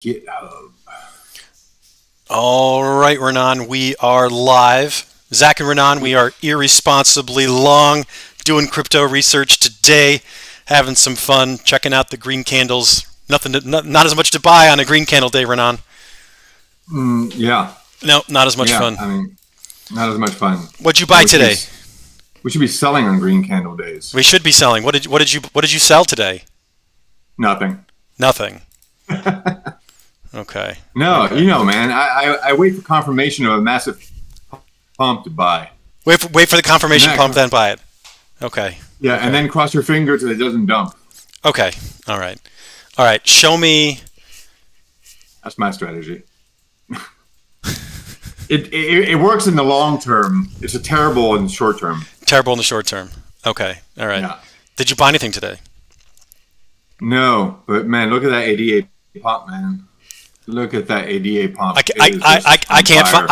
GitHub. All right, Renan, we are live. Zach and Renan, we are irresponsibly long doing crypto research today, having some fun, checking out the green candles. Not as much to buy on a green candle day, Renan. Yeah. No, not as much fun. I mean, not as much fun. What'd you buy today? We should be selling on green candle days. We should be selling. What did you sell today? Nothing. Nothing. Okay. No, okay. Man, I wait for confirmation of a massive pump to buy. Wait for the confirmation pump, then buy it. Okay. Yeah, okay. And then cross your fingers that it doesn't dump. Okay. All right. Show me. That's my strategy. It works in the long term. It's a terrible in the short term. Terrible in the short term. Okay. All right. Yeah. Did you buy anything today? No, but man, look at that ADA pump, man. Look at that ADA pump. I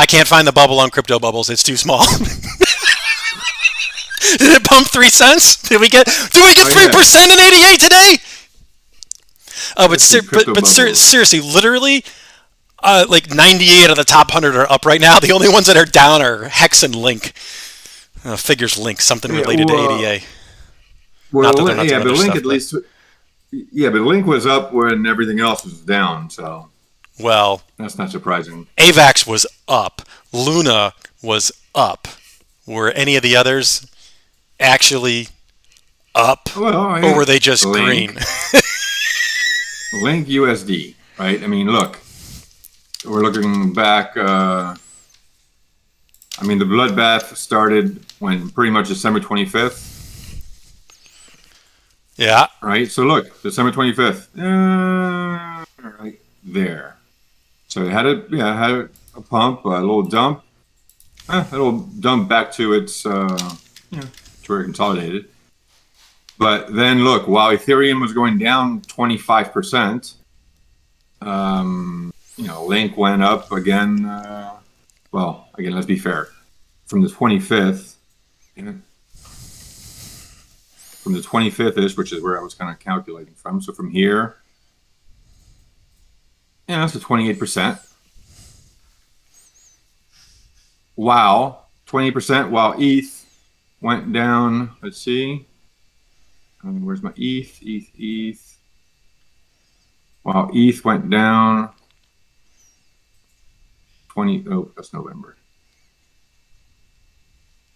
can't find the bubble on Crypto Bubbles. It's too small. Did it pump 3 cents? Did we get 3% in ADA today? Oh, but seriously, literally, like 98 of the top 100 are up right now. The only ones that are down are Hex and Link. Figures Link, something related to ADA. Well, but Link at least. Yeah, but Link was up when everything else was down, so. Well, that's not surprising. AVAX was up. Luna was up. Were any of the others actually up, or were they just green? Link USD, right? I mean, look, we're looking back. The bloodbath started when pretty much December 25th. Yeah. Right. So look, December 25th. Right there. So it had a pump, a little dump. It'll dump back to its to where it consolidated. But then look, while Ethereum was going down 25%, Link went up again. Again, let's be fair. From the 25th. From the 25th-ish, which is where I was kind of calculating from. So from here, that's a 28%. Wow, 20%. While ETH went down. Let's see. Where's my ETH? ETH. While ETH went down 20. Oh, that's November.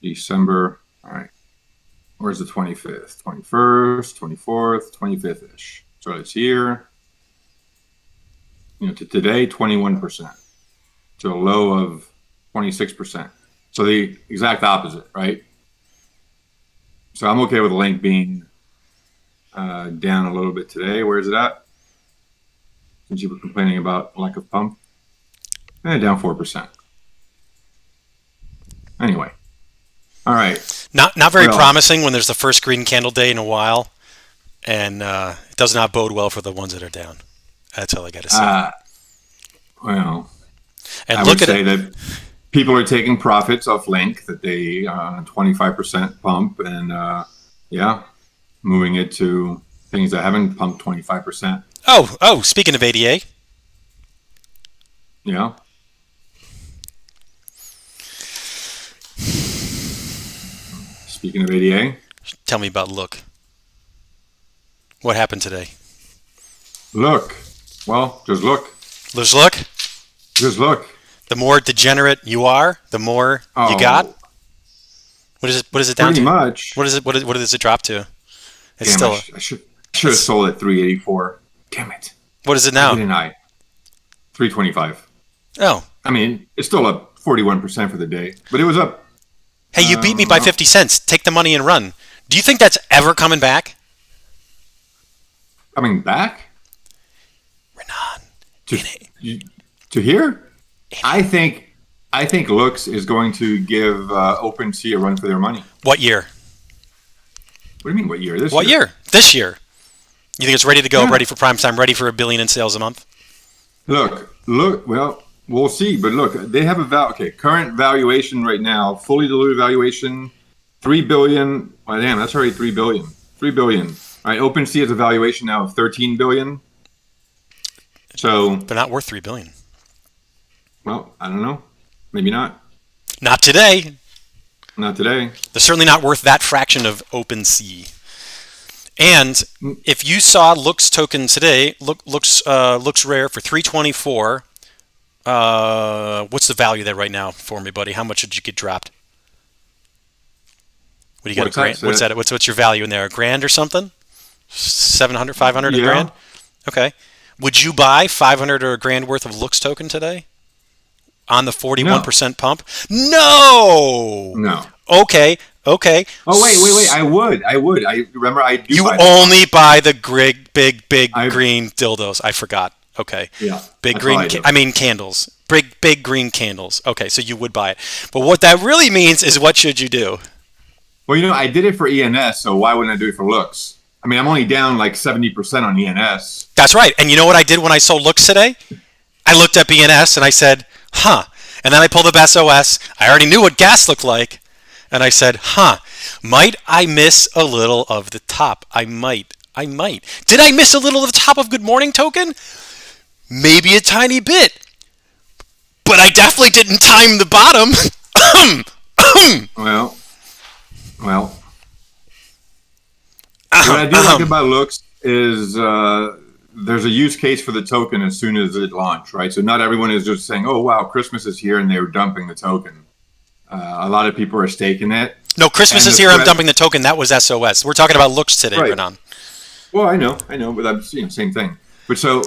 December. All right. Where's the 25th? 21st, 24th, 25th-ish. So it's here. To today, 21%. To a low of 26%. So the exact opposite, right? So I'm okay with the Link being down a little bit today. Where is it at? Since you were complaining about lack of pump. Down 4%. Anyway. All right. Not very promising when there's the first green candle day in a while, and it does not bode well for the ones that are down. That's all I got to say. I would say that people are taking profits off Link, that they 25% pump, and moving it to things that haven't pumped 25%. Oh, speaking of ADA. Yeah. Speaking of ADA, tell me about Look. What happened today? Look. Well, just look. Just look? Just look. The more degenerate you are, the more you got? What is it down to? Pretty much. What does it drop to? It's I should have sold at 384. Damn it. What is it now? Didn't I? 325. Oh. It's still up 41% for the day, but it was up. Hey, you beat me by 50 cents. Take the money and run. Do you think that's ever coming back? Coming back? Renan. To here? I think Looks is going to give OpenSea a run for their money. What year? What do you mean, what year? What year? This year. You think it's ready to go, ready for prime time, ready for $1 billion in sales a month? Look, well, we'll see. But look, they have current valuation right now, fully diluted valuation, $3 billion. Well, damn, that's already $3 billion. $3 billion. All right, OpenSea has a valuation now of $13 billion. So They're not worth $3 billion. well, I don't know. Maybe not. Not today. Not today. They're certainly not worth that fraction of OpenSea. And if you saw Looks token today, looks rare for 324. What's the value there right now for me, buddy? How much did you get dropped? What do you got? A grand? What's that? What's your value in there? A grand or something? 700, 500, a grand? Okay. Would you buy 500 or a grand worth of Looks token today? On the 41% pump? No. Okay. Oh wait! I would. I remember. I do. You only buy the big green dildos. I forgot. Okay. Yeah. Big green. Candles. Big green candles. Okay, so you would buy it. But what that really means is, what should you do? Well, I did it for ENS, so why wouldn't I do it for Looks? I mean, I'm only down like 70% on ENS. That's right. And you know what I did when I sold Looks today? I looked up ENS and I said, huh. And then I pulled up SOS. I already knew what gas looked like. And I said, huh, might I miss a little of the top? I might. Did I miss a little of the top of Good Morning token? Maybe a tiny bit. But I definitely didn't time the bottom. Well. What I do like about Looks is there's a use case for the token as soon as it launched, right? So not everyone is just saying, oh, wow, Christmas is here, and they were dumping the token. A lot of people are staking it. No, Christmas is here, I'm dumping the token. That was SOS. We're talking about Looks today, right. Renan. Well, I know, but I'm same thing. But so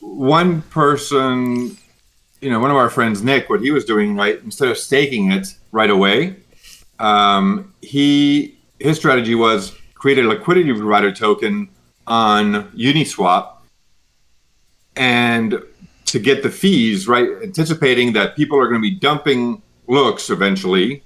one person, one of our friends, Nick, what he was doing, right, instead of staking it right away, his strategy was create a liquidity provider token on Uniswap, and to get the fees, right, anticipating that people are going to be dumping Looks eventually,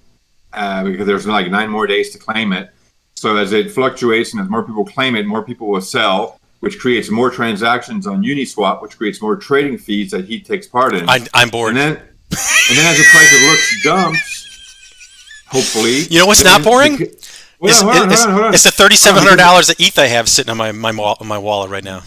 because there's like 9 more days to claim it. So as it fluctuates and as more people claim it, more people will sell, which creates more transactions on Uniswap, which creates more trading fees that he takes part in. I'm bored. And then as the price of Looks dumps, hopefully. You know what's not boring? Hold on. It's the $3,700 that ETH I have sitting on my wallet right now.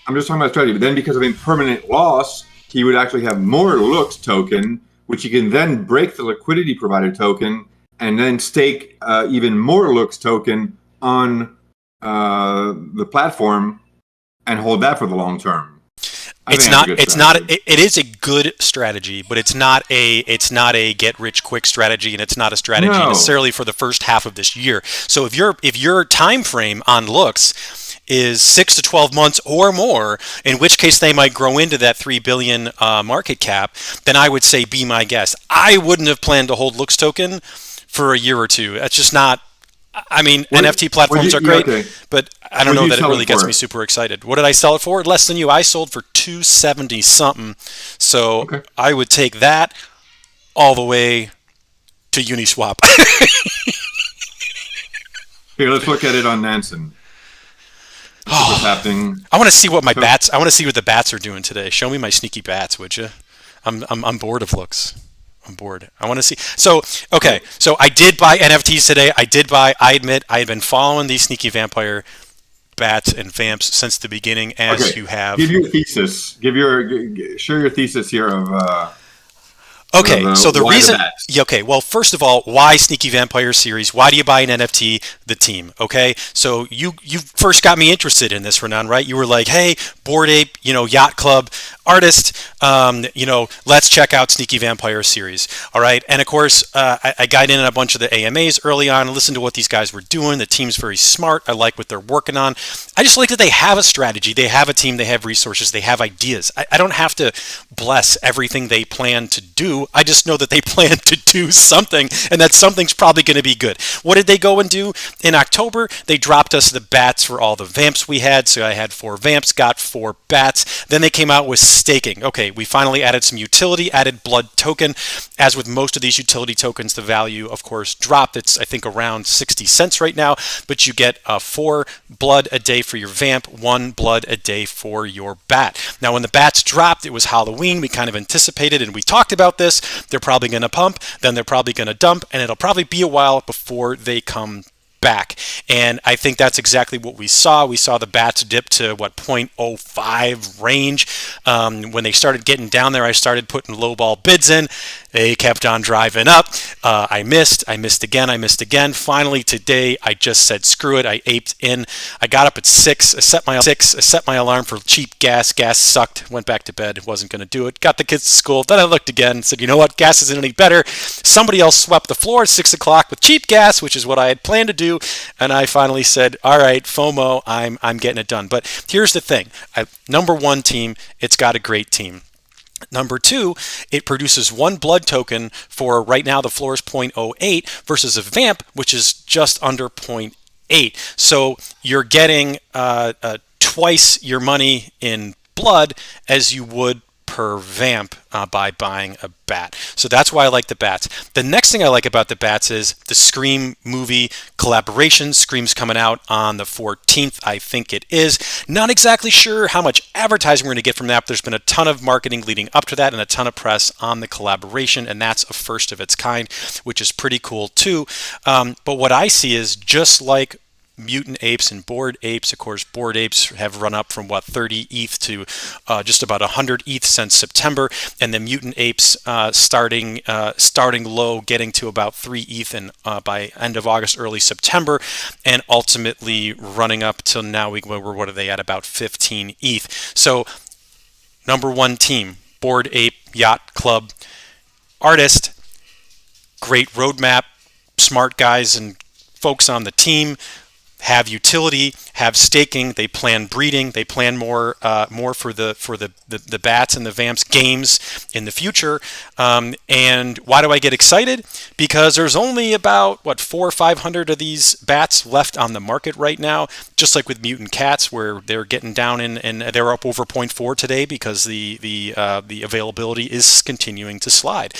I'm just talking about strategy. But then because of impermanent loss, he would actually have more Looks token, which he can then break the liquidity provider token and then stake even more Looks token on the platform and hold that for the long term. It is a good strategy, but it's not a get rich quick strategy, and it's not a strategy necessarily for the first half of this year. So if your time frame on Looks is 6 to 12 months or more, in which case they might grow into that 3 billion market cap, then I would say be my guest. I wouldn't have planned to hold Looks token for a year or two. That's just not. I mean, NFT platforms are great, but I don't know that it really gets me super excited. What did I sell it for? Less than you. I sold for $270 something. So I would take that all the way to Uniswap. Here, let's look at it on Nansen. What's happening? I want to see what I want to see what the bats are doing today. Show me my sneaky bats, would you? I'm bored of Looks. I'm bored. I want to see. So I did buy NFTs today. I admit I had been following these sneaky vampire bats and vamps since the beginning, as you have. Give your thesis. Share your thesis here of. So the reason. Well, first of all, why Sneaky Vampire series? Why do you buy an NFT? The team. Okay. So you first got me interested in this, Renan, right? You were like, hey, Bored Ape, Yacht Club artist, let's check out Sneaky Vampire series. All right. And of course, I got in a bunch of the AMAs early on and listened to what these guys were doing. The team's very smart. I like what they're working on. I just like that they have a strategy. They have a team. They have resources. They have ideas. I don't have to bless everything they plan to do. I just know that they plan to do something, and that something's probably going to be good. What did they go and do? In October, they dropped us the bats for all the vamps we had. So I had 4 vamps, got 4 bats. Then they came out with staking. Okay, we finally added some utility, added blood token. As with most of these utility tokens, the value, of course, dropped. It's, I think, around 60 cents right now, but you get 4 blood a day for your vamp, 1 blood a day for your bat. Now, when the bats dropped, it was Halloween. We kind of anticipated, and we talked about this. They're probably going to pump, then they're probably going to dump, and it'll probably be a while before they come back. And I think that's exactly what we saw. We saw the bats dip to, what, 0.05 range. When they started getting down there, I started putting lowball bids in. They kept on driving up. I missed again. Finally, today, I just said, screw it. I aped in. I got up at 6. I set my alarm for cheap gas. Gas sucked. Went back to bed. Wasn't going to do it. Got the kids to school. Then I looked again and said, you know what? Gas isn't any better. Somebody else swept the floor at 6 o'clock with cheap gas, which is what I had planned to do. And I finally said, all right, FOMO, I'm getting it done. But here's the thing. Number one team, it's got a great team. Number two, it produces one blood token for, right now, the floor is 0.08 versus a vamp, which is just under 0.8. So you're getting twice your money in blood as you would per vamp by buying a bat. So that's why I like the bats. The next thing I like about the bats is the Scream movie collaboration. Scream's coming out on the 14th, I think it is. Not exactly sure how much advertising we're going to get from that, but there's been a ton of marketing leading up to that and a ton of press on the collaboration, and that's a first of its kind, which is pretty cool too. But what I see is, just like Mutant Apes and Bored Apes, of course, Bored Apes have run up from, what, 30 ETH to just about 100 ETH since September, and the Mutant Apes starting low, getting to about 3 ETH by end of August, early September, and ultimately running up till now. What are they at? About 15 ETH. So, number one team, Bored Ape Yacht Club artist, great roadmap, smart guys and folks on the team. Have utility, have staking. They plan breeding. They plan more for the bats and the vamps games in the future. And why do I get excited? Because there's only about 400 or 500 of these bats left on the market right now. Just like with mutant cats, where they're getting down and they're up over 0.4 today because the availability is continuing to slide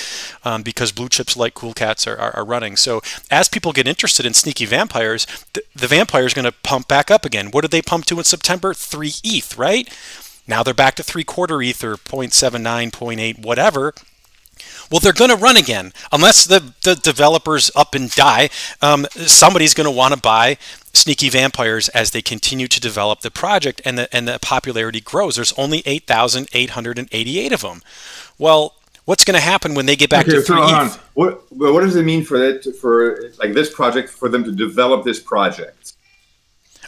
because blue chips like cool cats are running. So as people get interested in sneaky vampires, the vampire is going to pump back up again. What did they pump to in September? 3 ETH, right? Now they're back to 3/4 ETH or 0.79, 0.8, whatever. Well, they're going to run again. Unless the developers up and die, somebody's going to want to buy sneaky vampires as they continue to develop the project and the popularity grows. There's only 8,888 of them. Well, what's going to happen when they get back to 3 ETH? What does it mean for this project, for them to develop this project?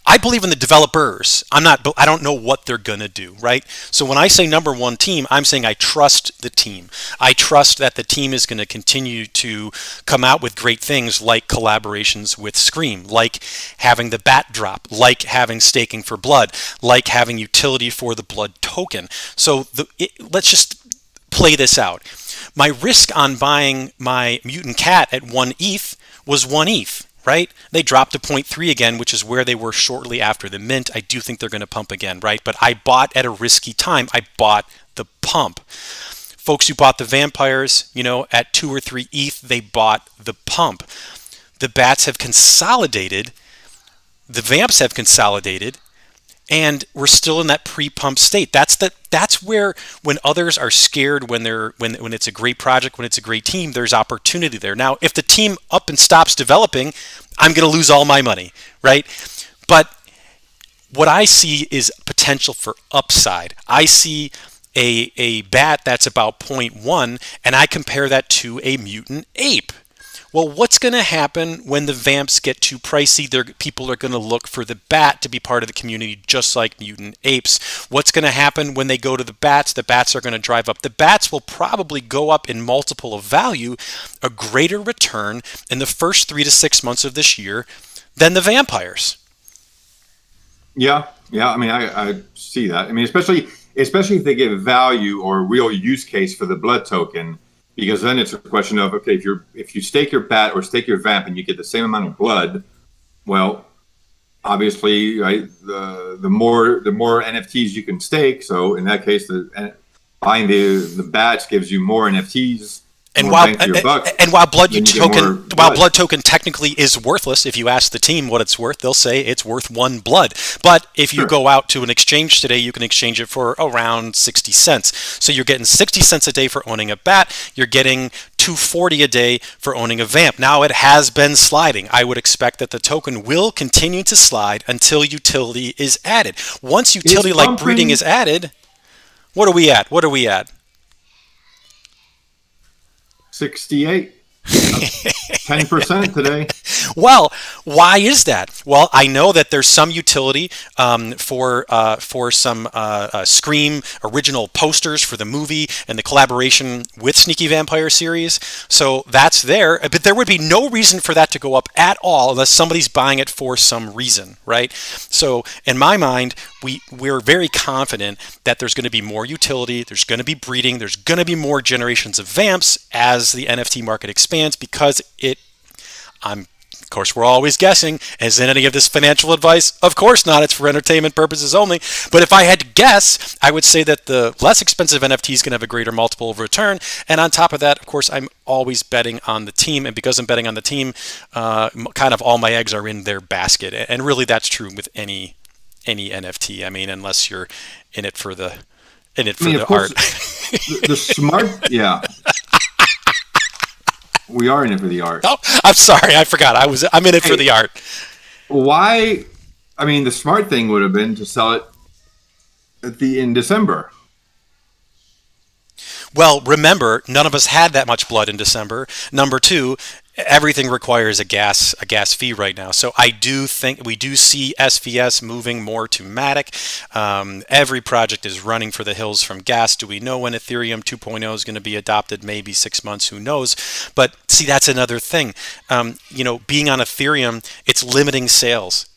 I believe in the developers. I don't know what they're going to do, right? So when I say number one team, I'm saying I trust the team. I trust that the team is going to continue to come out with great things like collaborations with Scream, like having the bat drop, like having staking for blood, like having utility for the blood token. So let's just play this out. My risk on buying my mutant cat at 1 ETH was 1 ETH. Right? They dropped to 0.3 again, which is where they were shortly after the mint. I do think they're going to pump again, right? But I bought at a risky time. I bought the pump. Folks who bought the vampires, at 2 or 3 ETH, they bought the pump. The bats have consolidated. The vamps have consolidated. And we're still in that pre-pump state. That's where, when others are scared, when it's a great project, when it's a great team, there's opportunity there. Now, if the team up and stops developing, I'm going to lose all my money, right? But what I see is potential for upside. I see a bat that's about 0.1, and I compare that to a mutant ape. Well, what's going to happen when the vamps get too pricey? People are going to look for the bat to be part of the community, just like mutant apes. What's going to happen when they go to the bats? The bats are going to drive up. The bats will probably go up in multiple of value, a greater return in the first 3 to 6 months of this year than the vampires. Yeah. I mean, I see that. I mean, especially if they give value or a real use case for the blood token. Because then it's a question of, okay, if you stake your bat or stake your vamp and you get the same amount of blood, well, obviously, right, the more NFTs you can stake. So in that case, buying the bats gives you more NFTs, And more bang for your buck. and while blood then you get token more while blood. blood token technically is worthless, if you ask the team what it's worth, they'll say it's worth 1 blood. But if you Sure. go out to an exchange today, you can exchange it for around 60 cents. So you're getting 60 cents a day for owning a bat. You're getting $2.40 a day for owning a vamp. Now it has been sliding. I would expect that the token will continue to slide until utility is added. Once utility like breeding is added, what are we at? 68. 10% today. Well, why is that? Well, I know that there's some utility for some Scream original posters for the movie and the collaboration with Sneaky Vampire series. So that's there, but there would be no reason for that to go up at all unless somebody's buying it for some reason, right? So in my mind, we're very confident that there's going to be more utility, there's going to be breeding, there's going to be more generations of vamps as the NFT market expands because of course, we're always guessing. Is in any of this financial advice? Of course not. It's for entertainment purposes only. But if I had to guess, I would say that the less expensive NFT is going to have a greater multiple of return. And on top of that, of course, I'm always betting on the team. And because I'm betting on the team, kind of all my eggs are in their basket. And really, that's true with any NFT. I mean, unless you're in it for the art. The smart, yeah. We are in it for the art. Oh, I'm sorry. I forgot. I'm in it for the art. Why? I mean, the smart thing would have been to sell it in December. Well, remember, none of us had that much blood in December. Number two, everything requires a gas fee right now. So I do think we do see SVS moving more to Matic. Every project is running for the hills from gas. Do we know when Ethereum 2.0 is going to be adopted? Maybe 6 months, who knows? But see, that's another thing. Being on Ethereum, it's limiting sales.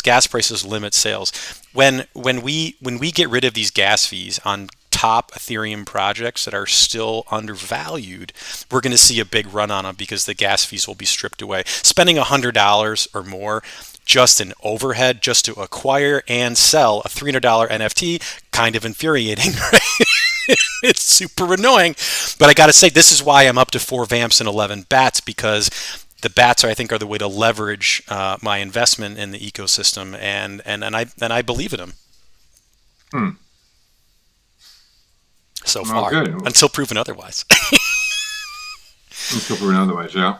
Gas prices limit sales. When we get rid of these gas fees on top Ethereum projects that are still undervalued, we're going to see a big run on them because the gas fees will be stripped away. Spending $100 or more just in overhead just to acquire and sell a $300 NFT, kind of infuriating, right? It's super annoying. But I got to say, this is why I'm up to 4 vamps and 11 bats, because the bats, I think, are the way to leverage my investment in the ecosystem, and I believe in them. So far, until proven otherwise. Yeah.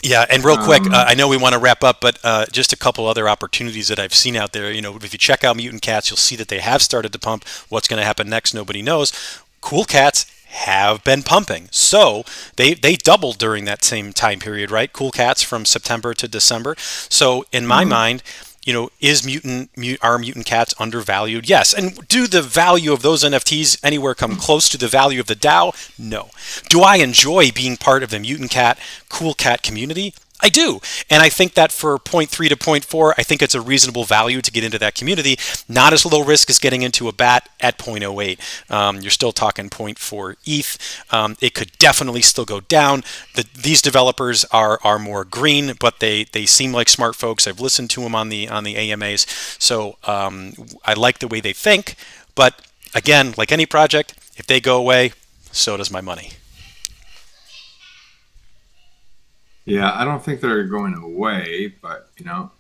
Yeah, and real quick, I know we want to wrap up, but just a couple other opportunities that I've seen out there. If you check out Mutant Cats, you'll see that they have started to pump. What's going to happen next, nobody knows. Cool Cats have been pumping. So they doubled during that same time period, right? Cool Cats from September to December. So in my mind, is are Mutant Cats undervalued? Yes. And do the value of those NFTs anywhere come close to the value of the DAO? No. Do I enjoy being part of the Mutant Cat, Cool Cat community? I do. And I think that for 0.3 to 0.4, I think it's a reasonable value to get into that community. Not as low risk as getting into a bat at 0.08. You're still talking 0.4 ETH. It could definitely still go down. These developers are more green, but they seem like smart folks. I've listened to them on the AMAs. So I like the way they think. But again, like any project, if they go away, so does my money. Yeah, I don't think they're going away, but,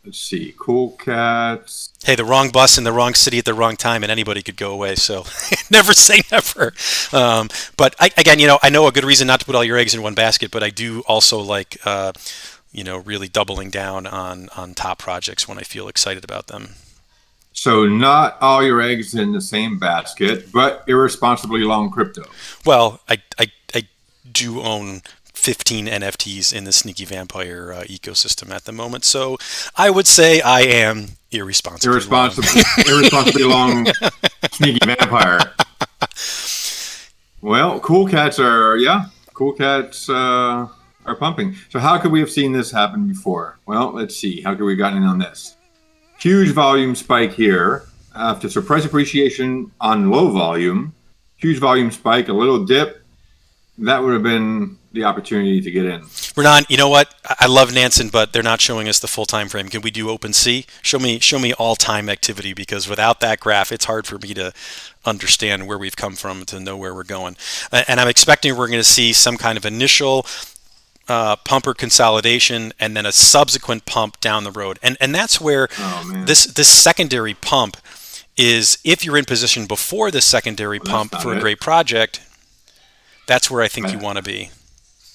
let's see. Cool Cats. Hey, the wrong bus in the wrong city at the wrong time, and anybody could go away, so never say never. But, I know a good reason not to put all your eggs in one basket, but I do also like, really doubling down on top projects when I feel excited about them. So not all your eggs in the same basket, but irresponsibly long crypto. Well, I do own 15 NFTs in the Sneaky Vampire ecosystem at the moment, so I would say I am irresponsibly long Sneaky Vampire. Well, Cool Cats are pumping. So how could we have seen this happen before? Well, let's see. How could we have gotten in on this? Huge volume spike here after some price appreciation on low volume. Huge volume spike, a little dip. That would have been the opportunity to get in. Renan, you know what? I love Nansen, but they're not showing us the full time frame. Can we do OpenSea? Show me all time activity, because without that graph, it's hard for me to understand where we've come from, to know where we're going. And I'm expecting we're going to see some kind of initial pumper consolidation and then a subsequent pump down the road. And that's where this secondary pump is. If you're in position before the secondary pump for a great project, that's where I think you want to be.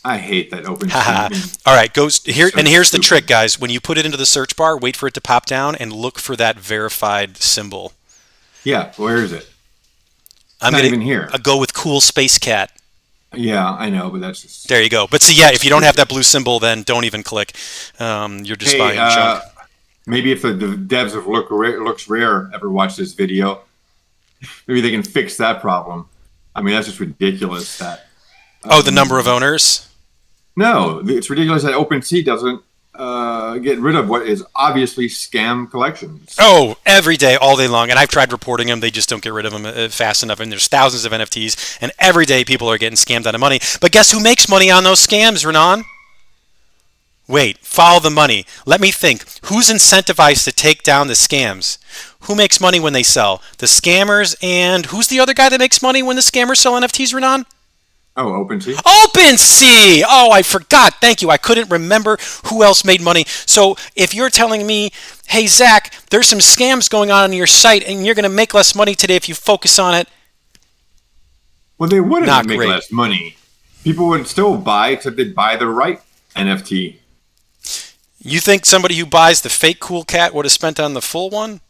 I hate that OpenSea. All right, goes here, and here's the trick, guys. When you put it into the search bar, wait for it to pop down and look for that verified symbol. Yeah, where is it? I'm not even here. Go with Cool Space Cat. Yeah, I know, but that's just... There you go. But see, yeah, if you don't have that blue symbol, then don't even click. You're just buying junk. Maybe if the devs of Looks Rare ever watch this video, maybe they can fix that problem. I mean, that's just ridiculous. That the number of owners? No, it's ridiculous that OpenSea doesn't get rid of what is obviously scam collections. Oh, every day, all day long. And I've tried reporting them. They just don't get rid of them fast enough. And there's thousands of NFTs. And every day people are getting scammed out of money. But guess who makes money on those scams, Renan? Wait, follow the money. Let me think. Who's incentivized to take down the scams? Who makes money when they sell? The scammers, and who's the other guy that makes money when the scammers sell NFTs, Renan? Oh, OpenSea. OpenSea! Oh, I forgot. Thank you. I couldn't remember who else made money. So if you're telling me, hey, Zach, there's some scams going on your site and you're going to make less money today if you focus on it. Well, they wouldn't make less money. People would still buy, except they'd buy the right NFT. You think somebody who buys the fake cool cat would have spent on the full one?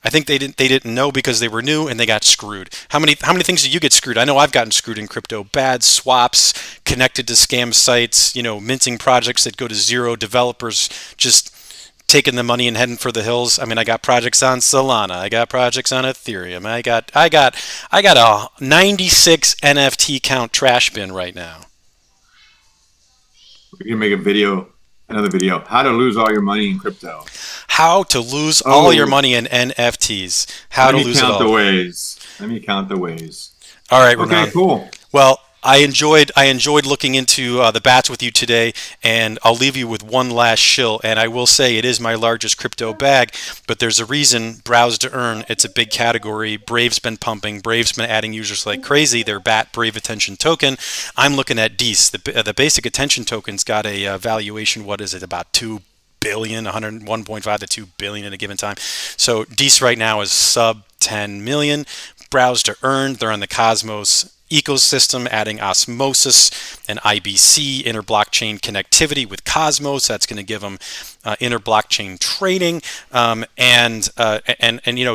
I think they didn't know because they were new and they got screwed. How many things did you get screwed? I know I've gotten screwed in crypto. Bad swaps connected to scam sites, minting projects that go to zero, developers just taking the money and heading for the hills. I mean, I got projects on Solana, I got projects on Ethereum. I got a 96 NFT count trash bin right now. We can make another video, how to lose all your money in crypto. How to lose all your money in NFTs. How to lose it all. Let me count the ways. All right, Renan. Okay, cool. Well, I enjoyed looking into the bats with you today, and I'll leave you with one last shill. And I will say it is my largest crypto bag, but there's a reason. Browse to earn. It's a big category. Brave's been pumping. Brave's been adding users like crazy. Their Bat Brave Attention token. I'm looking at DEC. The basic attention token's got a valuation. What is it? About $2 billion, 101.5 to 2 billion in a given time. So DEC right now is sub 10 million. Browse to earn. They're on the Cosmos ecosystem, adding Osmosis and IBC, inter-blockchain connectivity with Cosmos. That's going to give them inter-blockchain trading, and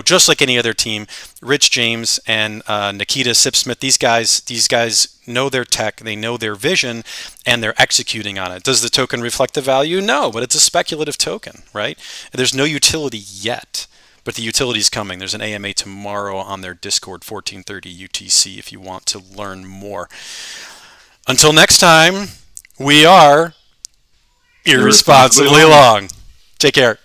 just like any other team, Rich James and Nikita Sipsmith, these guys know their tech, they know their vision, and they're executing on it. Does the token reflect the value? No, but it's a speculative token, right? There's no utility yet. But the utility is coming. There's an AMA tomorrow on their Discord, 1430 UTC, if you want to learn more. Until next time, we are irresponsibly long. Take care.